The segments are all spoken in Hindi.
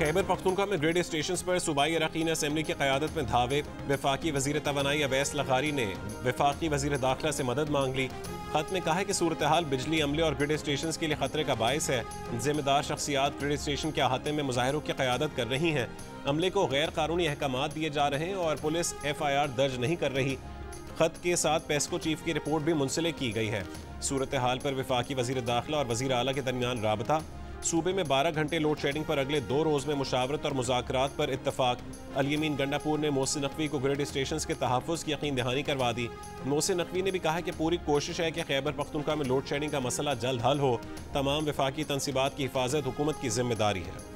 खैबर पख्तूनख्वा में ग्रेड स्टेशन पर सूबाई अरकान असम्बली की क़यादत में धावे। वफाकी वज़ीर तवानाई अवैस लग़ारी ने वफाकी वज़ीर दाखिला से मदद मांग ली। खत में कहा है कि सूरत हाल बिजली अमले और ग्रिड स्टेशन के लिए खतरे का बायस है। जिम्मेदार शख्सियात ग्रिड स्टेशन के अहाते में मुजाहिरों की क़यादत कर रही हैं। अमले को गैर कानूनी अहकामात दिए जा रहे हैं और पुलिस FIR दर्ज नहीं कर रही। खत के साथ पेस्को चीफ की रिपोर्ट भी मुंसलिक की गई है। सूरत हाल पर वफाकी वज़ीर दाखिला और वज़ीर आला के दरमियान राबता। सूबे में 12 घंटे लोड शेडिंग पर अगले 2 रोज़ में मुशावरत और मुज़ाकरात पर इत्तफाक। अल-यमीन गंडापुर ने मोहसिन नकवी को ग्रिड स्टेशन के तहफ़्फ़ुज़ की यकीन दहानी करवा दी। मोहसिन नकवी ने भी कहा कि पूरी कोशिश है कि खैबर पख्तूनख्वा में लोड शेडिंग का मसला जल्द हल हो। तमाम वफाकी तनसीबात की हिफाजत हुकूमत की जिम्मेदारी है।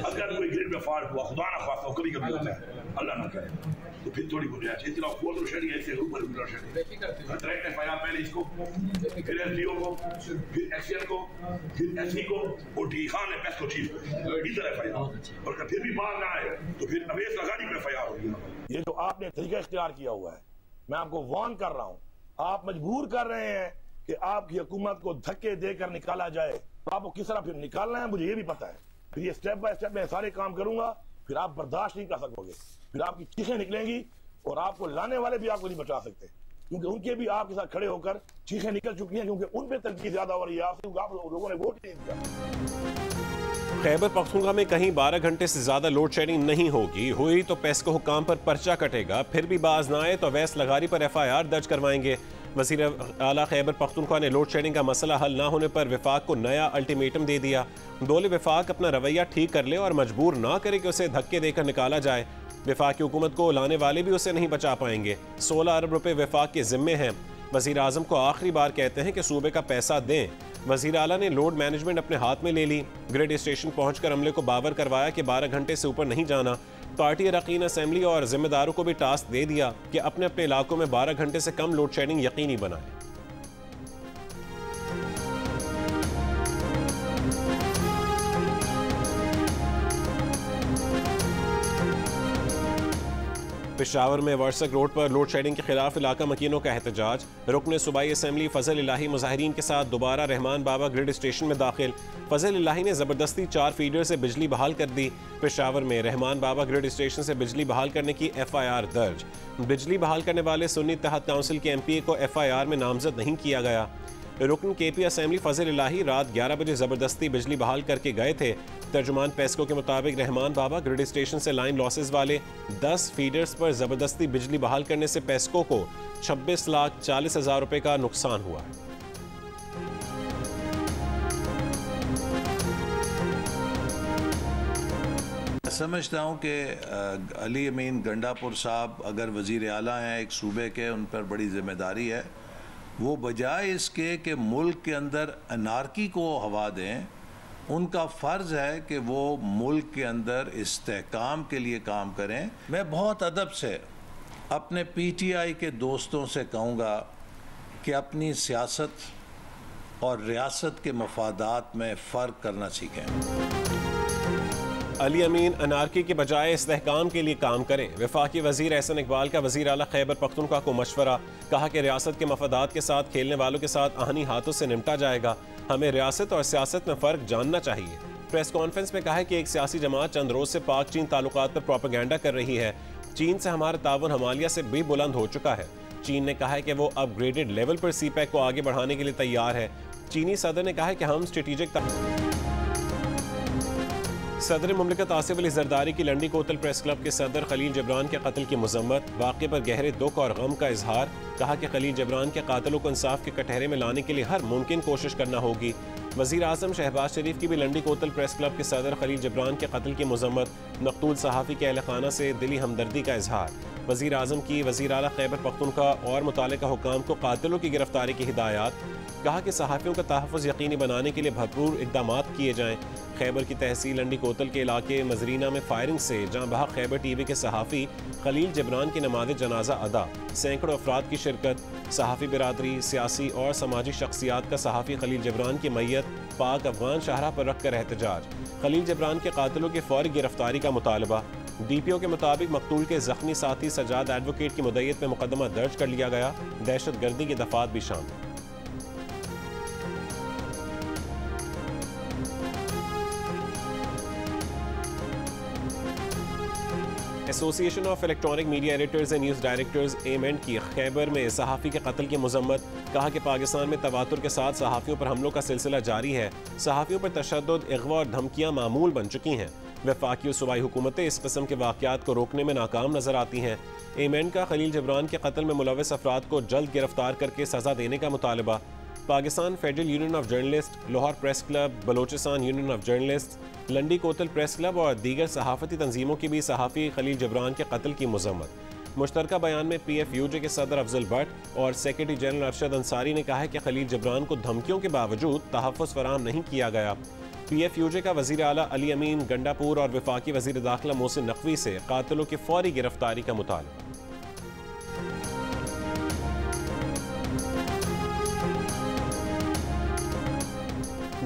अगर कोई ग्रिड में फॉल्ट हुआ, खुदा ना खास्ता कभी कभी होता है, अल्लाह ना करे, तो फिर थोड़ी गुंजाइश है। इतना फोर शेडिंग ऐसे ऊपर ऊपर शेडिंग डायरेक्ट FIR पहले इसको, फिर SDO को, फिर XCN को, फिर SC को और डी खान ने पेस्को चीफ को इधर FIR। और अगर फिर भी बाहर ना आए तो फिर अवैस लग़ारी पे FIR होगी। ये जो आपने तरीका इख्तियार किया हुआ है, मैं आपको वार्न कर रहा हूँ, आप मजबूर कर रहे हैं कि आपकी हुकूमत को धक्के देकर निकाला जाए। तो आपको किस तरह फिर निकालना है मुझे ये भी पता है। फिर ये स्टेप बाय स्टेप मैं सारे काम करूंगा, फिर आप बर्दाश्त नहीं कर सकोगे, फिर आपकी चीखें निकलेंगी और आपको लाने वाले भी आपको नहीं बचा सकते, क्योंकि उनके भी आपके साथ खड़े होकर चीखें निकल चुकी हैं, क्योंकि उन पे तनकीद ज्यादा हो रही है आपसे, क्योंकि आप लोगों ने वोट नहीं दिया। खैबर पख्तूनख्वा में कहीं 12 घंटे से ज्यादा लोड शेडिंग नहीं होगी। हुई तो पेस्को हुकाम पर पर्चा कटेगा, फिर भी बाज ना आए तो अवैस लग़ारी पर FIR दर्ज करवाएंगे। वज़ीर आला खैबर पख्तूनख्वा ने लोड शेडिंग का मसला हल ना होने पर वफाक को नया अल्टीमेटम दे दिया। बोले वफाक अपना रवैया ठीक कर ले और मजबूर ना करे कि उसे धक्के देकर निकाला जाए। वफाक की हुकूमत को लाने वाले भी उसे नहीं बचा पाएंगे। 16 अरब रुपए वफाक के जिम्मे हैं। वज़ीर आज़म को आखिरी बार कहते हैं कि सूबे का पैसा दें। वज़ीर आला ने लोड मैनेजमेंट अपने हाथ में ले ली। ग्रिड स्टेशन पहुंचकर अमले को बावर करवाया कि 12 घंटे से ऊपर नहीं जाना। पार्टी अरकान असम्बली और जिम्मेदारों को भी टास्क दे दिया कि अपने अपने इलाकों में 12 घंटे से कम लोड शेडिंग यकीनी बनाएं। पेशावर में वर्सक रोड पर लोड शेडिंग के खिलाफ इलाका मकीनों का एहतजाज। रुकन सूबाई असम्बली फजल इलाही मुजाहिरीन के साथ दोबारा रहमान बाबा ग्रिड स्टेशन में दाखिल। फजल इलाही ने ज़बरदस्ती 4 फीडर से बिजली बहाल कर दी। पेशावर में रहमान बाबा ग्रिड स्टेशन से बिजली बहाल करने की FIR दर्ज। बिजली बहाल करने वाले सुन्नी तहत काउंसिल के MPA को FIR में नामजद नहीं किया गया। रुकन KP असम्बली फजल इलाही रात 11 बजे ज़बरदस्ती बिजली बहाल करके गए थे। तर्जुमान पेस्को के मुताबिक रहमान बाबा ग्रिड स्टेशन से लाइन लॉसेस वाले 10 फीडर्स पर ज़बरदस्ती बिजली बहाल करने से पेस्को को 26,40,000 रुपए का नुकसान हुआ है। समझता हूँ कि अल-यमीन गंडापुर साहब अगर वज़ीर आला हैं एक सूबे के, उन पर बड़ी जिम्मेदारी है। वो बजाय इसके कि मुल्क के अंदर अनारकी को हवा दें, उनका फ़र्ज़ है कि वो मुल्क के अंदर इस्तेहकाम के लिए काम करें। मैं बहुत अदब से अपने PTI के दोस्तों से कहूँगा कि अपनी सियासत और रियासत के मफादात में फ़र्क करना सीखें। अली अमीन अनारकी के बजाय इस्तेहकाम के लिए काम करें। वफाकी वज़ीर एहसन इकबाल का वज़ीर आला खैबर पख्तूनख्वा को मशवरा। कहा कि रियासत के मफादात के साथ खेलने वालों के साथ आहनी हाथों से निपटा जाएगा। हमें रियासत और सियासत में फ़र्क जानना चाहिए। प्रेस कॉन्फ्रेंस में कहा है कि एक सियासी जमात चंद रोज़ से पाक चीन ताल्लुकात पर प्रोपेगेंडा कर रही है। चीन से हमारा ताउन हमालिया से भी बुलंद हो चुका है। चीन ने कहा है कि वो अपग्रेडेड लेवल पर CPEC को आगे बढ़ाने के लिए तैयार है। चीनी सदर ने कहा है कि हम स्ट्रेटेजिक सदर मुमलिकत आसिफ अली जरदारी की लंडी कोतल प्रेस क्लब के सदर खलील जबरान के कत्ल की मजम्मत। वाक़े पर गहरे दुख और गम का इजहार। कहा कि खलील जबरान के कातिलों को इंसाफ के कटहरे में लाने के लिए हर मुमकिन कोशिश करना होगी। वज़ीर आज़म शहबाज शरीफ की भी लंडी कोतल प्रेस क्लब के सदर खलील जबरान के कत्ल की मजम्मत। मकतूल सहाफ़ी के अहल खाना से दिली हमदर्दी का इजहार। वज़ीर आज़म की वज़ीर आला खैबर पख्तूनख्वा और मुतालिका हुकाम को कातिलों की गिरफ्तारी की हिदायत। कहा कि सहाफ़ियों का तहफ़्फ़ुज़ यकीनी बनाने के लिए भरपूर इक़दाम किए जाएँ। खैबर की तहसील लंडी कोतल के इलाके मजरीना में फायरिंग से जहाँ बहा खैबर TV के सहाफ़ी खलील जबरान की नमाज़ जनाजा अदा। सैकड़ों अफराद की शिरकत। सहाफ़ी बिरादरी, सियासी और समाजी शख्सियात का सहाफ़ी खलील जबरान की मैयत पाक अफगान शाहरा पर रख कर एहतजाज। खलील जबरान के कातिलों की फौरी गिरफ्तारी का मुतालबा। DPO के मुताबिक मकतूल के जख्मी साथी सजाद एडवोकेट की मुद्दत में मुकदमा दर्ज कर लिया गया। दहशत गर्दी की दफात भी शामिल। Association of electronic media editors and news directors AMEND की खैबर में सहाफ़ी के कत्ल की मजम्मत। कहा कि पाकिस्तान में तवातुर के साथ सहाफ़ियों पर हमलों का सिलसिला जारी है। सहाफ़ियों पर तशद्दुद, अगवा और धमकियाँ मामूल बन चुकी हैं। वफाकी और सूबाई हुकूमतें इस किस्म के वाक़यात को रोकने में नाकाम नजर आती हैं। AMEND का खलील जबरान के कत्ल में मुलव्वस अफराद को जल्द गिरफ्तार करके सज़ा देने का मुतालबा। Pakistan federal union of journalist, Lahore press club, Balochistan union of journalist, Landi कोतल press club और दीगर सहाफ़ती तंजीमों की भी सहाफ़ी खलील जबरान के कत्ल की मजम्मत। मुश्तरका बयान में PFUJ के सदर अफजल भट्ट और सेक्रेटरी जनरल अरशद अंसारी ने कहा है कि खलील जबरान को धमकियों के बावजूद तहफ़्फ़ुज़ फराहम नहीं किया गया। PFUJ का वज़ीर आला अली अमीन गंडापुर और वफाकी वज़ीर दाखिला मोहसिन नकवी से कातिलों की फौरी गिरफ्तारी का मुतालबा।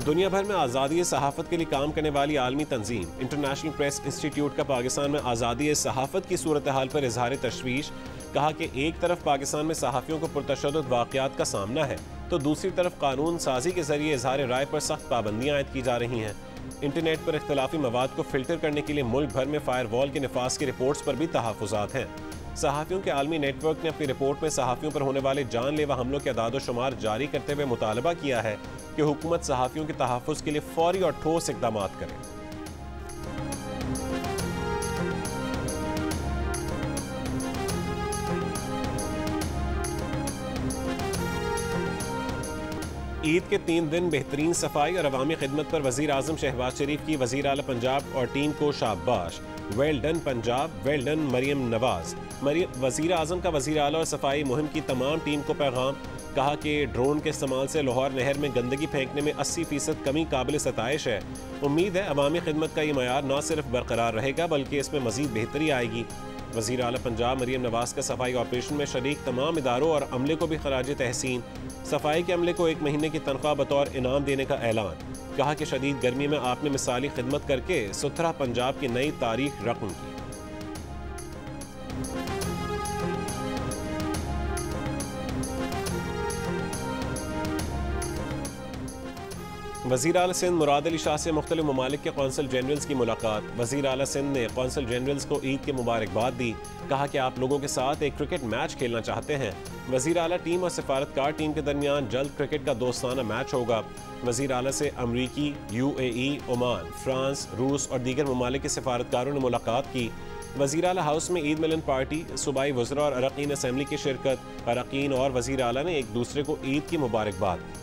दुनिया भर में आज़ादी सहाफ़त के लिए काम करने वाली आलमी तंजीम इंटरनेशनल प्रेस इंस्टीट्यूट का पाकिस्तान में आज़ादी सहाफ़त की सूरत हाल पर इजहार तशवीश। कहा कि एक तरफ पाकिस्तान में सहाफ़ियों को पुरतशद्दुद वाक़यात का सामना है तो दूसरी तरफ कानून साजी के जरिए इजहार राय पर सख्त पाबंदियाँ आयद की जा रही हैं। इंटरनेट पर इख्तलाफी मवाद को फ़िल्टर करने के लिए मुल्क भर में फ़ायरवॉल के निफाज की रिपोर्ट्स पर भी तहफ़्फ़ुज़ात हैं। सहाफ़ियों के आलमी नेटवर्क ने अपनी रिपोर्ट में सहाफ़ियों पर होने वाले जानलेवा हमलों के अदाद-ओ-शुमार जारी करते हुए मुतालबा किया है कि हुकूमत सहाफ़ियों के तहफ़्फ़ुज़ के लिए फौरी और ठोस इक़दाम करे। ईद के 3 दिन बेहतरीन सफाई और अवामी खिदमत पर वज़ीर आज़म शहबाज शरीफ की वज़ीर आला पंजाब और टीम को शाबाश। Well done Punjab, well done Maryam Nawaz. वज़ीर आज़म का वज़ीर आला और सफाई मुहिम की तमाम टीम को पैगाम। कहा कि ड्रोन के इस्तेमाल से लाहौर नहर में गंदगी फेंकने में 80% कमी काबिल सताइश है। उम्मीद है अवामी खिदमत का ये मयार न सिर्फ बरकरार रहेगा बल्कि इसमें मज़ीद बेहतरी आएगी। वज़ीर आला पंजाब मरियम नवाज का सफाई ऑपरेशन में शरीक तमाम इदारों और अमले को भी खराज तहसीन। सफाई के अमले को 1 महीने की तनख्वाह बतौर इनाम देने का ऐलान। कहा कि शदीद गर्मी में आपने मिसाली खिदमत करके सुथरा पंजाब की नई तारीख रकम की। वज़ीर आला सिंध मुराद अली शाह से मुख्तलिफ ममालिक के कौंसल जनरल्स की मुलाकात। वज़ीर आला सिंध ने कौंसल जनरल्स को ईद की मुबारकबाद दी। कहा कि आप लोगों के साथ एक क्रिकेट मैच खेलना चाहते हैं। वज़ीर आला टीम और सिफारतकार टीम के दरमियान जल्द क्रिकेट का दोस्ताना मैच होगा। वज़ीर आला से अमरीकी, UAE, ओमान, फ्रांस, रूस और दीगर ममालिक के सिफारतकारों ने मुलाकात की। वज़ीर आला हाउस में ईद मिलन पार्टी, सूबाई वज़रा और अरकान असम्बली की शिरकत। अरकान और वज़ीर आला ने एक दूसरे को ईद की मुबारकबाद दी।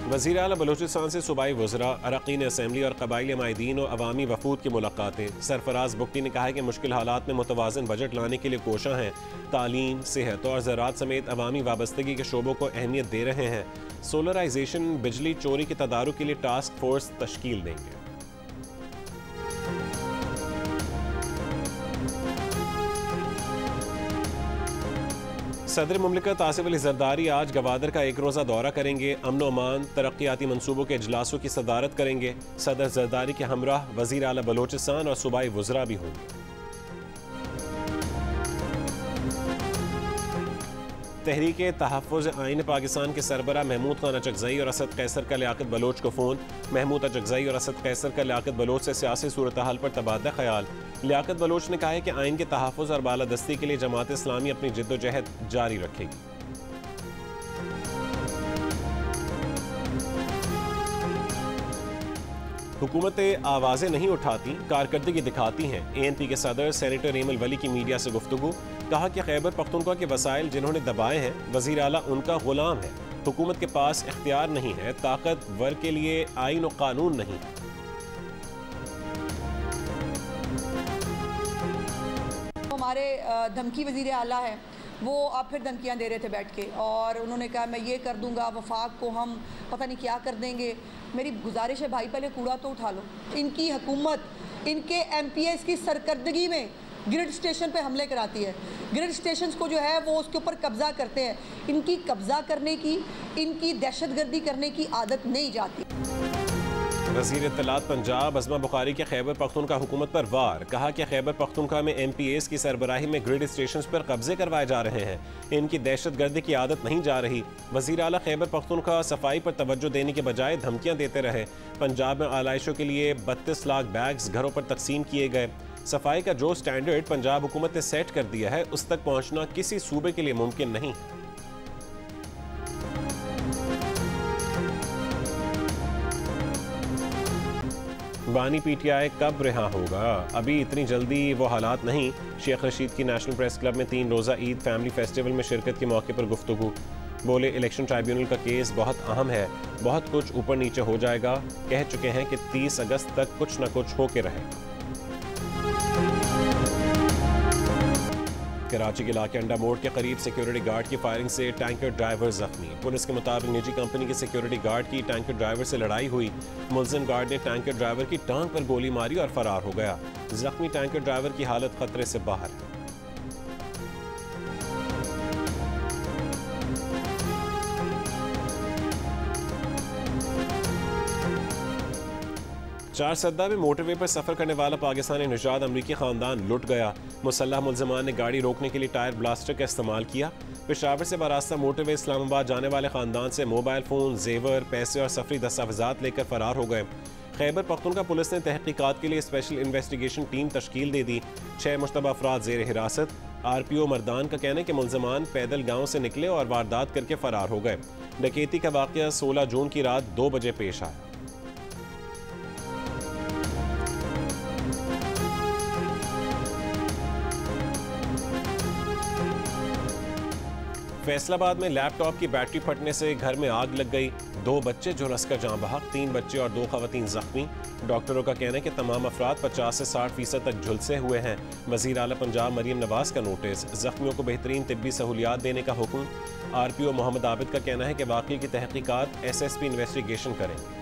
वज़ीर आला बलोचिस्तान से सूबाई वज़रा, अरकान असम्बली और कबाइली माहिदीन और अवामी वफूद की मुलाकातें। सरफराज बुगटी ने कहा है कि मुश्किल हालात में मुतवाज़िन बजट लाने के लिए कोशां हैं। तालीम, सेहत और ज़राअत समेत अवामी वाबस्तगी के शोबों को अहमियत दे रहे हैं। सोलराइजेशन, बिजली चोरी के तदारुक के लिए टास्क फोर्स तश्कील देंगे। सदर मुमलिकत आसिफ अली जरदारी आज गवादर का 1 रोज़ा दौरा करेंगे। अमन अमान, तरक्याती मनसूबों के इजलासों की सदारत करेंगे। सदर जरदारी के हमराह वज़ीर आला बलोचिस्तान और सूबाई वज़रा भी होंगे। तहरीक तहफ़्फ़ुज़ आइन पाकिस्तान के सरबरा महमूद खान अचकज़ई और असद कैसर का लियाकत बलोच को फ़ोन। महमूद अचकज़ई और असद कैसर का लियाकत बलोच से सियासी सूरत हाल पर तबादला ख्याल। लियाकत बलोच ने कहा है कि आइन के तहफ़्फ़ुज़ और बालादस्ती के लिए जमात इस्लामी अपनी जिद्दोजहद जारी रखेगी। हुकूमतें आवाज़ें नहीं उठाती, कारकर्दगी दिखाती हैं। ANP के सदर सेनेटर एमल वली की मीडिया से गुफ्तगू। कहा कि खैबर पख्तूनख्वा के वसाइल जिन्होंने दबाए हैं, वज़ीर आला उनका गुलाम है। हुकूमत के पास इख्तियार नहीं है, ताकतवर के लिए आइन और कानून नहीं है। हमारे धमकी वज़ीर आला है वो अब फिर धमकियाँ दे रहे थे बैठ के, और उन्होंने कहा मैं ये कर दूंगा, वफाक को हम पता नहीं क्या कर देंगे। मेरी गुजारिश है भाई, पहले कूड़ा तो उठा लो। इनकी हुकूमत इनके MPs की सरकर्दगी में ग्रिड स्टेशन पे हमले कराती है। ग्रिड स्टेशन को जो है वो उसके ऊपर कब्जा करते हैं। इनकी कब्जा करने की, इनकी दहशतगर्दी करने की आदत नहीं जाती। वज़ीर इत्तलात पंजाब अज़मा बुखारी के खैबर पख्तूनख्वा हुकूमत पर वार। कहा कि खैबर पख्तूनख्वा में MPs की सरबराही में ग्रिड स्टेशन पर कब्जे करवाए जा रहे हैं, इनकी दहशतगर्दी की आदत नहीं जा रही। वज़ीर आला खैबर पख्तूनख्वा सफाई पर तवज्जो देने के बजाय धमकियाँ देते रहे। पंजाब में आलाइशों के लिए 32 लाख बैग्स घरों पर तकसीम किए गए। सफाई का जो स्टैंडर्ड पंजाब हुकूमत ने सेट कर दिया है, उस तक पहुँचना किसी सूबे के लिए मुमकिन नहीं। बानी PTI कब रिहा होगा? अभी इतनी जल्दी वो हालात नहीं। शेख रशीद की नेशनल प्रेस क्लब में 3 रोज़ा ईद फैमिली फेस्टिवल में शिरकत के मौके पर गुफ्तगू। बोले इलेक्शन ट्राइब्यूनल का केस बहुत अहम है, बहुत कुछ ऊपर नीचे हो जाएगा। कह चुके हैं कि 30 अगस्त तक कुछ न कुछ होके रहेगा। कराची के इलाके अंडा मोड़ के करीब सिक्योरिटी गार्ड की फायरिंग से टैंकर ड्राइवर जख्मी। पुलिस के मुताबिक निजी कंपनी के सिक्योरिटी गार्ड की टैंकर ड्राइवर से लड़ाई हुई। मुलजिम गार्ड ने टैंकर ड्राइवर की टांग पर गोली मारी और फरार हो गया। जख्मी टैंकर ड्राइवर की हालत खतरे से बाहर है। चार सद्दा में मोटरवे पर सफर करने वाला पाकिस्तानी निजात अमरीकी खानदान लुट गया। मुसल्लह मुलजमान ने गाड़ी रोकने के लिए टायर ब्लास्टर का इस्तेमाल किया। पेशावर से बरास्ता मोटरवे इस्लामाबाद जाने वाले खानदान से मोबाइल फ़ोन, जेवर, पैसे और सफरी दस्तावेजात लेकर फरार हो गए। खैबर पख्तूनख्वा पुलिस ने तहकीकात के लिए स्पेशल इन्वेस्टिगेशन टीम तश्कील दे दी। 6 मुश्तबा अफराद ज़ेर हिरासत। RPO मर्दान का कहना है कि मुलजमान पैदल गाँव से निकले और वारदात करके फरार हो गए। डकैती का वाक़या 16 जून की रात 2 बजे पेश आया। फैसलाबाद में लैपटॉप की बैटरी फटने से घर में आग लग गई। 2 बच्चे झुलसकर जान बहक, 3 बच्चे और 2 खवातीन जख्मी। डॉक्टरों का कहना है कि तमाम अफराद 50 से 60% तक झुलसे हुए हैं। वज़ीर आला पंजाब मरियम नवाज का नोटिस। जख्मियों को बेहतरीन तिब्बी सहूलियात देने का हुक्म। RPO मोहम्मद आबिद का कहना है कि वाक़ई की तहकीकात SSP इन्वेस्टिगेशन करेंगे।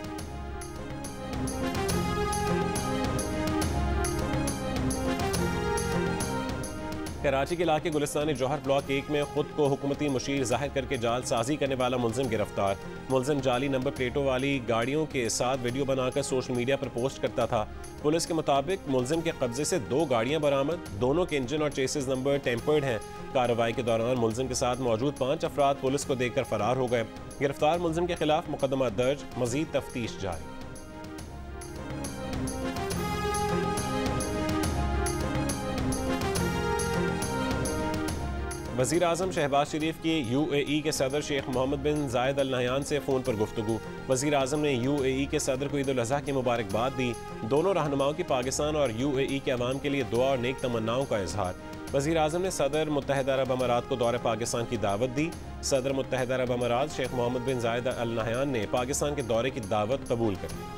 कराची के इलाके गुलिस्तान जौहर ब्लॉक 1 में खुद को हुकूमती मुशीर जाहिर करके जालसाजी करने वाला मुलजिम गिरफ्तार। मुलजिम जाली नंबर प्लेटों वाली गाड़ियों के साथ वीडियो बनाकर सोशल मीडिया पर पोस्ट करता था। पुलिस के मुताबिक मुलजिम के कब्जे से 2 गाड़ियां बरामद। दोनों के इंजन और चेसिस नंबर टेम्पर्ड हैं। कार्रवाई के दौरान मुलजिम के साथ मौजूद 5 अफराद पुलिस को देखकर फरार हो गए। गिरफ्तार मुलजिम के खिलाफ मुकदमा दर्ज, मजीद तफ्तीश जारी। वज़ीर आज़म शहबाज शरीफ की UAE के सदर शेख मोहम्मद बिन जायद अल नहयान से फ़ोन पर गुफ्तगू। वज़ीर आज़म ने UAE के सदर को ईद उल अज़हा की मुबारकबाद दी। दोनों रहनुमाओं की पाकिस्तान और UAE के अवाम के लिए दुआ और नेक तमन्नाओं का इजहार। वज़ीर आज़म ने सदर मुत्तहिदा अरब अमारात को दौरे पाकिस्तान की दावत दी। सदर मुत्तहिदा अरब अमारात शेख मोहम्मद बिन जायद अल नहयान ने पाकिस्तान के दौरे की दावत कबूल कर ली।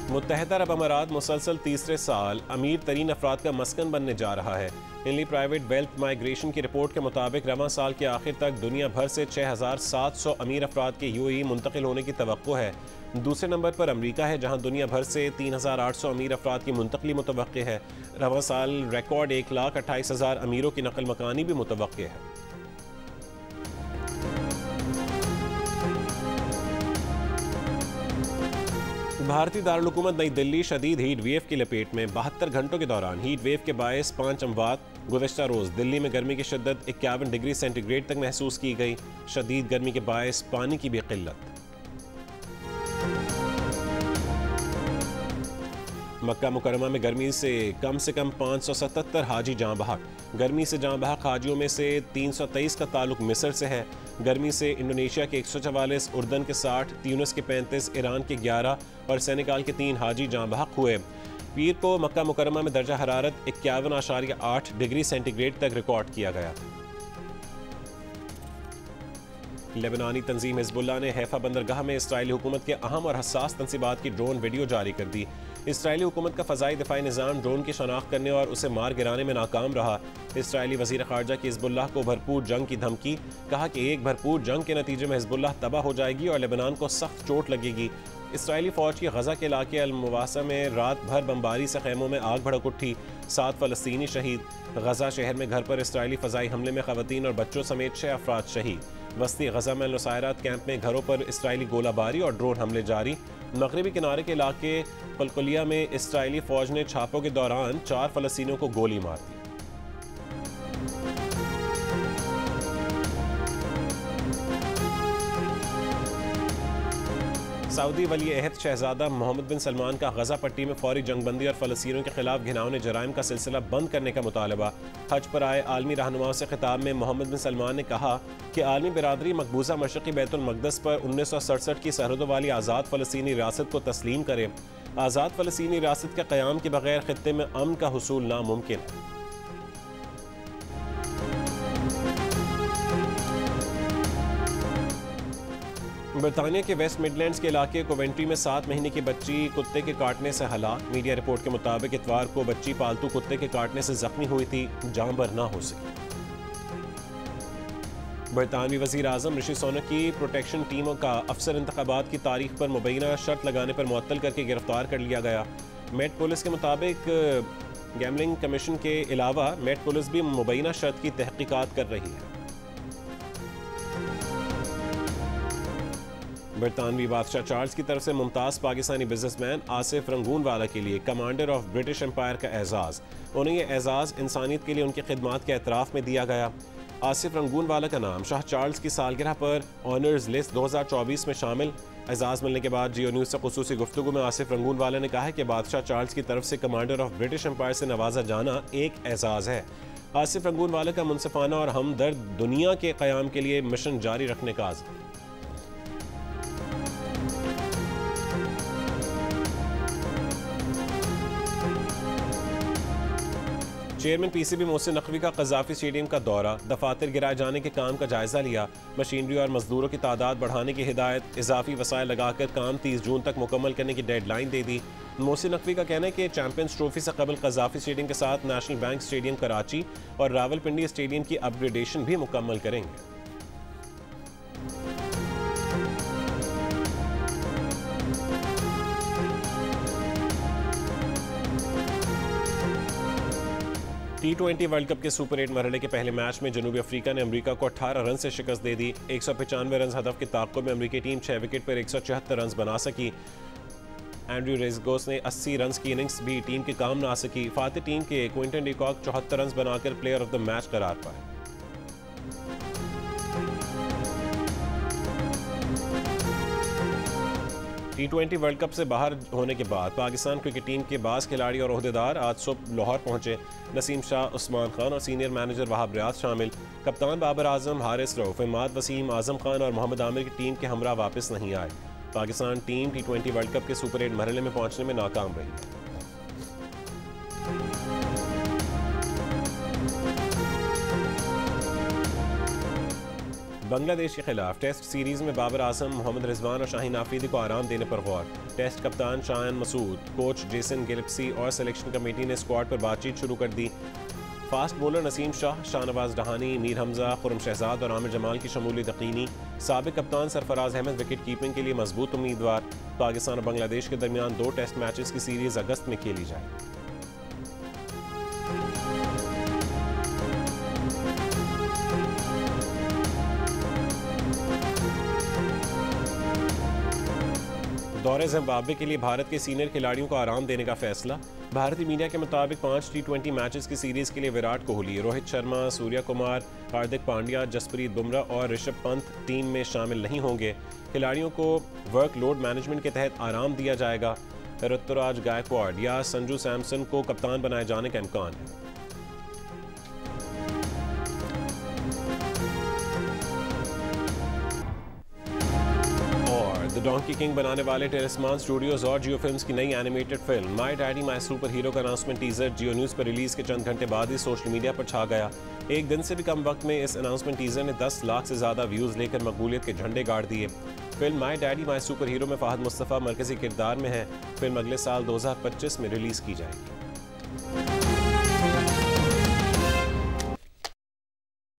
मुत्तहिदा अरब अमारात मुसलसल तीसरे साल अमीर तरीन अफराद का मस्कन बनने जा रहा है। हिंदली प्राइवेट वेल्थ माइग्रेशन की रिपोर्ट के मुताबिक रवां साल के आखिर तक दुनिया भर से 6700 अमीर अफराद के UAE मुंतकिल होने की तवक्को है। दूसरे नंबर पर अमरीका है, जहां दुनिया भर से 3800 अमीर अफराद की मुंतकली मुतवक्के है। रवां साल रिकॉर्ड 1,28,000 अमीरों की नकल मकानी भी मुतवक्के है। भारतीय दारुल-हुकूमत नई दिल्ली शदीद हीट वेव की लपेट में। 72 घंटों के दौरान हीट वेव के बायस 5 अमवात। गुज़श्ता रोज़ दिल्ली में गर्मी की शिद्दत 51 डिग्री सेंटीग्रेड तक महसूस की गई। शदीद गर्मी के बायस पानी की भी किल्लत। मक्का मुकरमा में गर्मी से कम 577 हाजी जाँ बहक। गर्मी से जाँ बहक हाजियों में से 323 का ताल्लुक मिस्र से है। गर्मी से इंडोनेशिया के 144, उर्दन के 60, ट्यूनिस के 35, ईरान के 11 और सेनेगाल के 3 हाजी जाँ बहक हुए। पीर को मक्का मुकरमा में दर्जा हरारत 51.8 डिग्री सेंटीग्रेड तक रिकॉर्ड किया गया। लेबनानी तंजीम हिजबुल्लाह ने हैफा बंदरगाह में इसराइली हुकूमत के अहम और हसास तंसीबात की ड्रोन वीडियो जारी कर दी। इसराइली हुकूमत का फ़ज़ाई दिफाई निज़ाम ड्रोन की शनाख्त करने और उसे मार गिराने में नाकाम रहा। इसराइली वज़ीर ख़ारजा की हिजबुल्लाह को भरपूर जंग की धमकी, कहा कि एक भरपूर जंग के नतीजे में हिजबुल्लाह तबाह हो जाएगी और लेबनान को सख्त चोट लगेगी। इसराइली फ़ौज की गज़ा के इलाके अल-मुवासा में रात भर बमबारी से खैमों में आग भड़क उठी, 7 फ़लस्तीनी शहीद। गज़ा शहर में घर पर इसराइली फ़ज़ाई हमले में ख़वातीन और बच्चों समेत 6 अफराद शहीद। वस्ती गज़ा में नुसायरात कैंप में घरों पर इसराइली गोलाबारी और ड्रोन हमले जारी। मगरबी किनारे के इलाके कलकुलिया में इसराइली फ़ौज ने छापों के दौरान 4 फ़लस्तीनियों को गोली मार दी। सऊदी वली अहद शहजादा मोहम्मद बिन सलमान का गजा पट्टी में फौरी जंगबंदी और फ़लस्तीनियों के खिलाफ घिनौने जराइम का सिलसिला बंद करने का मुतालबा। हज पर आए आलमी रहनुमाओं से खिताब में मोहम्मद बिन सलमान ने कहा कि आलमी बिरादरी मकबूजा मशरक़ी बैतुल मक़दस पर 1967 की सरहदों वाली आज़ाद फ़लस्तीनी रियासत को तस्लीम करे। आज़ाद फ़लस्तीनी रियासत के क़याम के बगैर ख़ित्ते में अमन का हुसूल नामुमकिन है। बरतानिया के वेस्ट मिडलैंड्स के इलाके कोवेंट्री में 7 महीने की बच्ची कुत्ते के काटने से हलाक। मीडिया रिपोर्ट के मुताबिक इतवार को बच्ची पालतू कुत्ते के काटने से जख्मी हुई थी, जान बर ना हो सकी। बरतानवी वज़ीर आज़म ऋषि सुनक की प्रोटेक्शन टीमों का अफसर इंतखाबात की तारीख पर मुबैना शर्त लगाने पर मुअत्तल करके गिरफ्तार कर लिया गया। मेट पुलिस के मुताबिक गैमलिंग कमीशन के अलावा मेट पुलिस भी मुबैना शर्त की तहकीकात कर रही है। बरतानवी बादशाह चार्ल्स की तरफ से मुमताज़ पाकिस्तानी बिजनेसमैन आसिफ रंगूनवाला के लिए कमांडर ऑफ ब्रिटिश एम्पायर का एजाज़। उन्हें यह एजाज़ इंसानियत के लिए उनकी खिदमात के एतराफ़ में दिया गया। आसिफ रंगूनवाला का नाम शाह चार्ल्स की सालगिरह पर ऑनर्स लिस्ट 2024 में शामिल। एजाज़ मिलने के बाद जियो न्यूज़ से ख़ुसूसी गुफ्तगू में आसिफ रंगूनवाला ने कहा है कि बादशाह चार्ल्स की तरफ से कमांडर ऑफ ब्रिटिश एम्पायर से नवाजा जाना एक एजाज़ है। आसिफ रंगूनवाला का मुनसिफाना और हमदर्द दुनिया के क़याम के लिए मिशन जारी रखने का आज़म। चेयरमैन पीसीबी मोहसिन नकवी का कज़ाफ़ी स्टेडियम का दौरा, दफातर गिराए जाने के काम का जायजा लिया। मशीनरी और मजदूरों की तादाद बढ़ाने की हिदायत, इजाफी वसाइल लगाकर काम 30 जून तक मुकम्मल करने की डेडलाइन दे दी। मोहसिन नकवी का कहना है कि चैंपियंस ट्रॉफी से कबल कज़ाफ़ी स्टेडियम के साथ नेशनल बैंक स्टेडियम कराची और रावलपिंडी स्टेडियम की अपग्रेडेशन भी मुकम्मल करेंगे। T20 वर्ल्ड कप के सुपर 8 मरहले के पहले मैच में जनूबी अफ्रीका ने अमेरिका को 18 रन से शिकस्त दे दी। 195 रन हदफ के ताक़ुब में अमेरिकी टीम 6 विकेट पर 174 रन बना सकी। एंड्रू रेजगोस ने 80 रन की इनिंग्स भी टीम के काम ना सकी। फातिह टीम के क्विंटन डिकॉक 74 रन बनाकर प्लेयर ऑफ द मैच करार पाए। T20 वर्ल्ड कप से बाहर होने के बाद पाकिस्तान क्रिकेट टीम के बाज़ खिलाड़ी और ओहदेदार आज सुबह लाहौर पहुंचे। नसीम शाह, उस्मान खान और सीनियर मैनेजर वहाब रियाज शामिल। कप्तान बाबर आजम, हारिस रऊफ, इमाद वसीम, आजम खान और मोहम्मद आमिर की टीम के हमरा वापस नहीं आए। Pakistan team T20 world cup के सुपर 8 मरहले में पहुंचने में नाकाम रही है। बांग्लादेश के खिलाफ टेस्ट सीरीज में बाबर आजम, मोहम्मद रिजवान और शाहीन आफरीदी को आराम देने पर गौर। टेस्ट कप्तान शायन मसूद, कोच जेसन गिलिप्सी और सिलेक्शन कमेटी ने स्क्वाड पर बातचीत शुरू कर दी। फास्ट बॉलर नसीम शाह, शाहनवाज डहानी, मीर हमजा, खुरम शहजाद और आमिर जमाल की शमूलियत यकीनी। साबिक कप्तान सरफराज अहमद विकेट कीपिंग के लिए मजबूत उम्मीदवार। पाकिस्तान और बांग्लादेश के दरमियान 2 टेस्ट मैचेस की सीरीज अगस्त में खेली जाएगी। दौरे जिम्बाब्वे के लिए भारत के सीनियर खिलाड़ियों को आराम देने का फैसला। भारतीय मीडिया के मुताबिक 5 T20 मैचेस की सीरीज के लिए विराट कोहली, रोहित शर्मा, सूर्या कुमार, हार्दिक पांड्या, जसप्रीत बुमराह और ऋषभ पंत टीम में शामिल नहीं होंगे। खिलाड़ियों को वर्कलोड मैनेजमेंट के तहत आराम दिया जाएगा। ऋतुराज गायकवाड़ या संजू सैमसन को कप्तान बनाए जाने का इम्कान है। डोंकी किंग बनाने वाले टेलिस्मान स्टूडियोज और जियो फिल्म्स की नई animated film my daddy my super hero का अनाउंसमेंट टीजर जियो न्यूज़ पर रिलीज के चंद घंटे बाद ही सोशल मीडिया पर छा गया। एक दिन से भी कम वक्त में इस अनाउंसमेंट टीजर ने 10 लाख से ज्यादा व्यूज लेकर मकबूलियत के झंडे गाड़ दिए। Film my daddy my super hero में फहद मुस्तफ़ा मरकजी किरदार में है। फिल्म अगले साल 2025 में रिलीज की जाएगी।